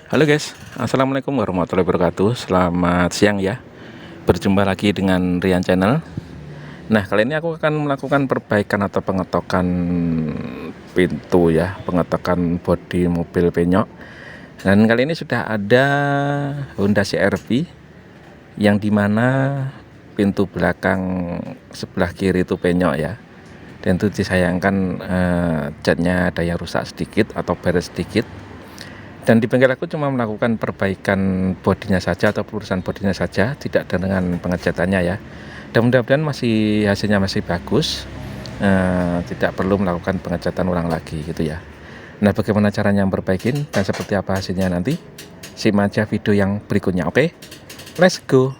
Halo guys, assalamualaikum warahmatullahi wabarakatuh. Selamat siang ya. Berjumpa lagi dengan Rian Channel. Nah, kali ini aku akan melakukan perbaikan atau pengetokan pintu ya, pengetokan bodi mobil Penyok. Dan kali ini sudah ada Honda CR-V yang dimana pintu belakang sebelah kiri itu Penyok ya. Dan itu disayangkan catnya ada yang rusak sedikit atau beres sedikit. Dan di bengkel aku cuma melakukan perbaikan bodinya saja atau pelurusan bodinya saja, tidak dengan pengecatannya ya. Dan mudah-mudahan hasilnya masih bagus, tidak perlu melakukan pengecatan ulang lagi gitu ya. Nah, bagaimana caranya memperbaikin dan seperti apa hasilnya nanti? Simak aja video yang berikutnya, oke? Let's go.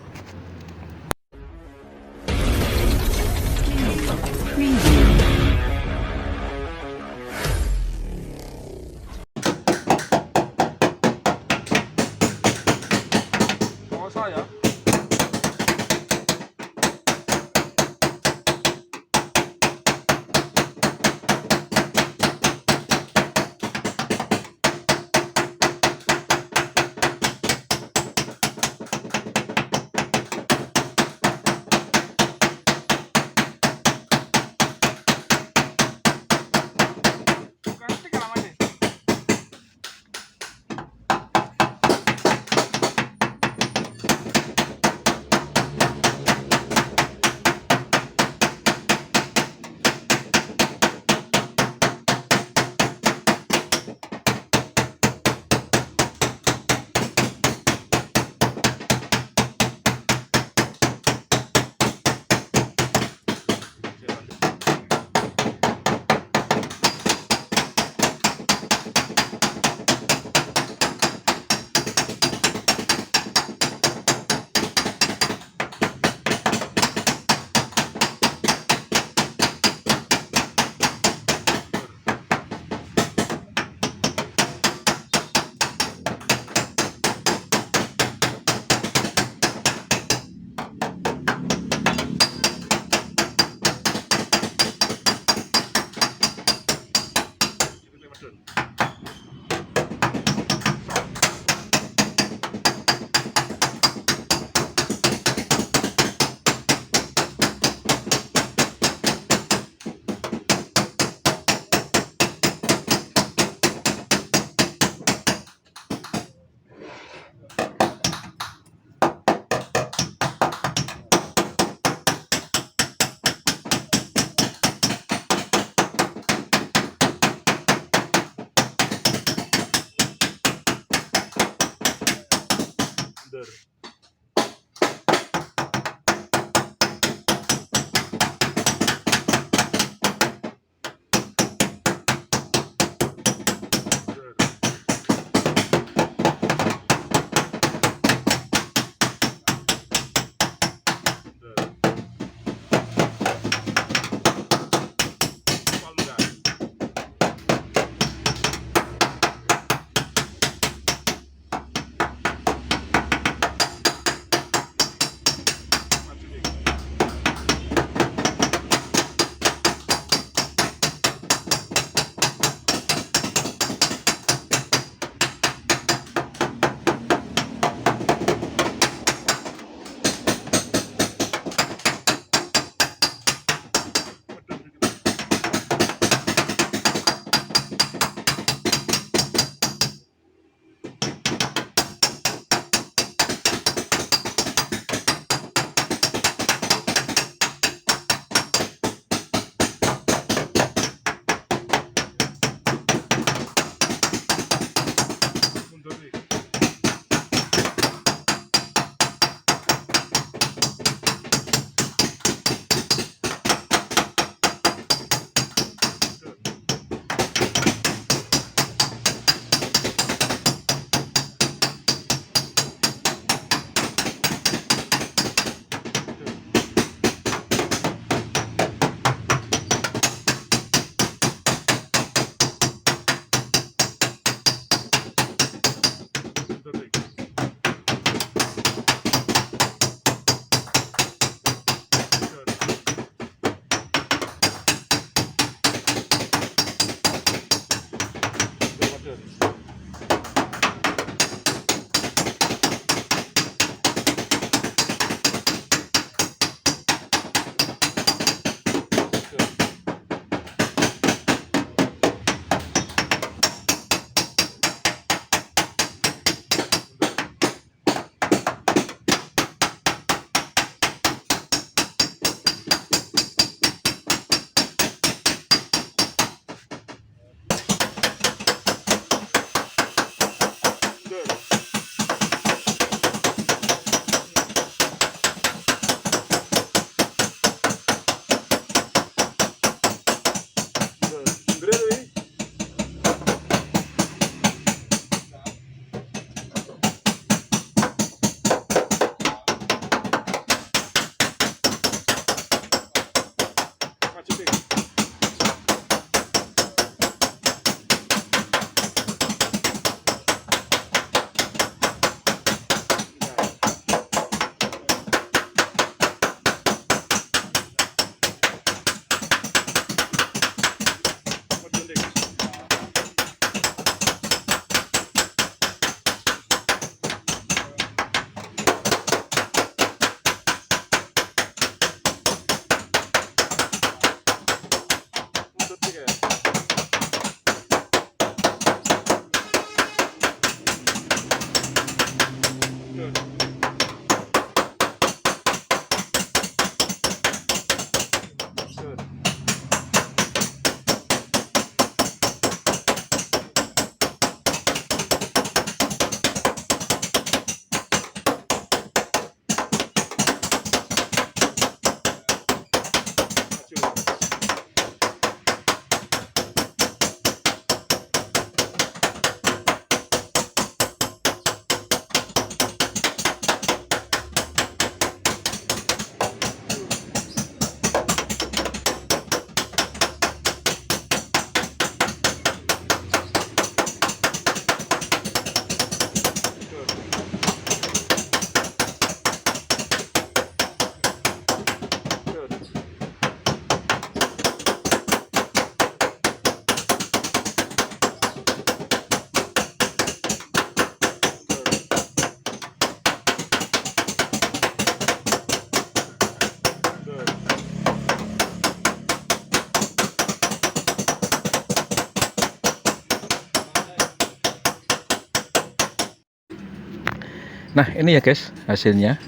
Nah ini ya guys hasilnya.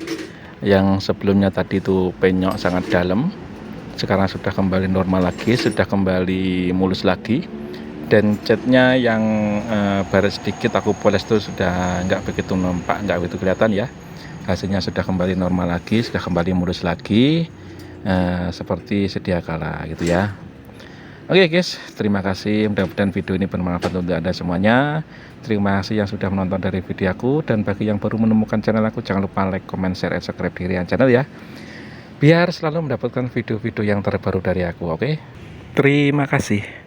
Yang sebelumnya tadi itu penyok sangat dalam, sekarang sudah kembali normal lagi, sudah kembali mulus lagi. Dan catnya yang baret sedikit aku poles tuh sudah nggak begitu nampak, nggak begitu kelihatan ya. Hasilnya sudah kembali normal lagi, sudah kembali mulus lagi, seperti sedia kala gitu ya. Oke guys, terima kasih, mudah-mudahan video ini bermanfaat untuk Anda semuanya. Terima kasih yang sudah menonton dari video aku, dan bagi yang baru menemukan channel aku, jangan lupa like, comment, share, and subscribe di Rian channel ya, biar selalu mendapatkan video-video yang terbaru dari aku. Oke, terima kasih.